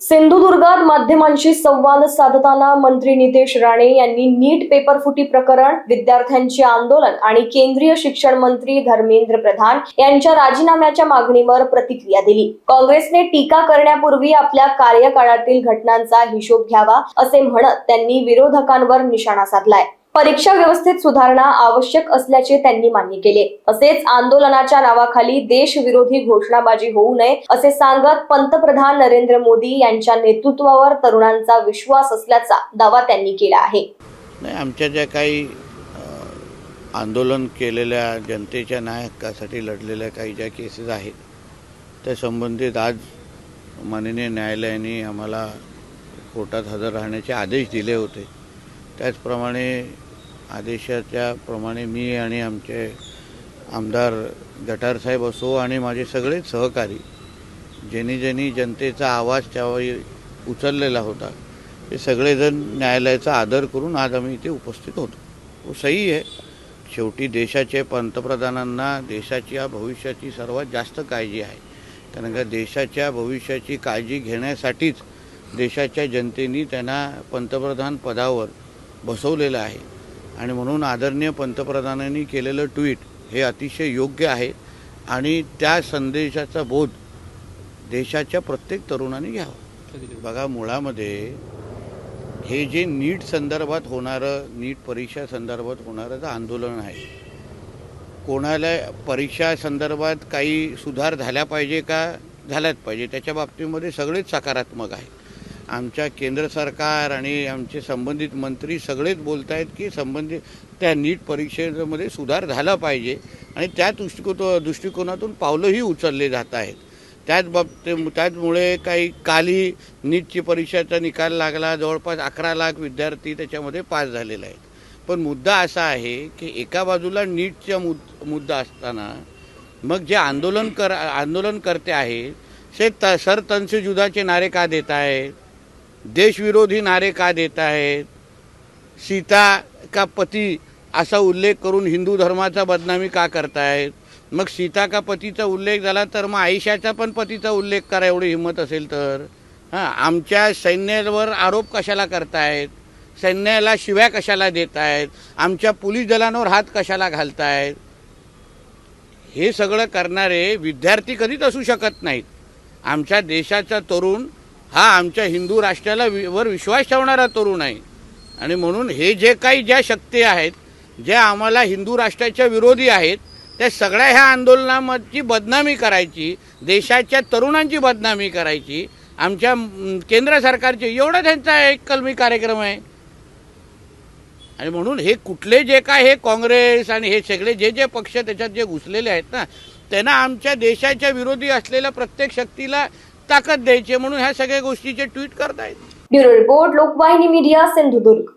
सिंधुदुर्गात माध्यमांशी संवाद साधताना मंत्री नितेश राणे यांनी नीट पेपरफुटी प्रकरण, विद्यार्थ्यांचे आंदोलन आणि केंद्रीय शिक्षण मंत्री धर्मेंद्र प्रधान यांच्या राजीनाम्याच्या मागणीवर प्रतिक्रिया दिली। काँग्रेसने टीका करण्यापूर्वी आपल्या कार्यकाळातील घटनांचा हिशोब घ्यावा असे म्हणत त्यांनी विरोधकांवर निशाणा साधलाय। परीक्षा व्यवस्थेत सुधारणा आवश्यक असल्याचे त्यांनी मान्य केले। तसेच आंदोलनाच्या नावाखाली देशविरोधी घोषणाबाजी होऊ नये असे सांगत पंतप्रधान नरेंद्र मोदी यांच्या नेतृत्वावर तरुणांचा विश्वास असल्याचा दावा त्यांनी केला आहे। आमच्या ज्या काही आंदोलन केलेल्या जनतेच्या न्याय हक्कासाठी लढलेल्या काही ज्या केसेस आहेत त्या संबंधित आज माननीय न्यायालयाने आम्हाला कोर्टात हजर राहण्याचे आदेश दिले होते। त्याचप्रमाणे आदेशाच्या प्रमाणे मी आणि आमचे आमदार गटार साहेब असो आणि माझे सगळे सहकारी ज्यांनी जनतेचा आवाज त्यावेळी उचललेला होता ते सगळेजण न्यायालयाचा आदर करून आज आम्ही इथे उपस्थित होतो। तो सही आहे। शेवटी देशाचे पंतप्रधानांना देशाच्या भविष्याची सर्वात जास्त काळजी आहे, कारण का देशाच्या भविष्याची काळजी घेण्यासाठीच देशाच्या जनतेने त्यांना पंतप्रधान पदावर बसवलेलं आहे आणि म्हणून आदरणीय पंतप्रधानांनी केलेलं ट्विट हे अतिशय योग्य आहे आणि त्या संदेशाचा बोध देशाच्या प्रत्येक तरुणाने घ्यावा। बघा, मुळामध्ये हे जे नीट संदर्भात होणारं, नीट परीक्षा संदर्भात होणारं आंदोलन आहे, कोणाला परीक्षा संदर्भात काही सुधार झाल्या पाहिजे का झाल्याच पाहिजे त्याच्या बाबतीमध्ये सगळेच सकारात्मक आहे। आमच्या केंद्र सरकार आणि आमचे संबंधित मंत्री सगळेच बोलत आहेत की संबंधित त्या नीट परीक्षेमध्ये सुधार झाला पाहिजे आणि त्या दृष्टिकोनातून पावलंही उचलले जात आहेत। त्याचमुळे काही कालही नीटची परीक्षेचा निकाल लागला, जवळपास 11 लाख विद्यार्थी त्याच्यामध्ये पास झालेले आहेत। पण मुद्दा असा आहे की एका बाजूला नीटचा मुद्दा असताना मग जे आंदोलनकर्ते आहेत ते सर तन से जुदाचे नारे का देत आहेत, देशविरोधी नारे का देत आहेत, सीता का पती असा उल्लेख करून हिंदू धर्माचा बदनामी का करतायत। मग सीता का पतीचा उल्लेख झाला तर मग आयशाचा पण पतीचा उल्लेख करा एवढी हिंमत असेल तर आमच्या सैन्यावर आरोप कशाला करतायत, सैन्याला शिव्या कशाला देत आहेत, आमच्या पोलीस दलांवर हात कशाला घालतायत। हे सगळं करणारे विद्यार्थी कधीच असू शकत नाहीत। आमच्या देशाचा तरुण हा आमच्या हिंदू राष्ट्राला वर विश्वास ठेवणारा तरुण आहे आणि म्हणून हे जे काही ज्या शक्ती आहेत ज्या आम्हाला हिंदू राष्ट्राच्या विरोधी आहेत त्या सगळ्या ह्या आंदोलनाची बदनामी करायची, देशाच्या तरुणांची बदनामी करायची, आमच्या केंद्र सरकारचे एवढा त्यांचा एक कलमी कार्यक्रम आहे। आणि म्हणून हे कुठले जे काय हे काँग्रेस आणि हे सगळे जे पक्ष त्याच्यात जे घुसलेले आहेत ना त्यांना आमच्या देशाच्या विरोधी असलेल्या प्रत्येक शक्तीला ताकद द्यायची म्हणून ह्या सगळ्या गोष्टीचे ट्विट करतायत। Bureau report, Lokvahini media, Sindhudurg.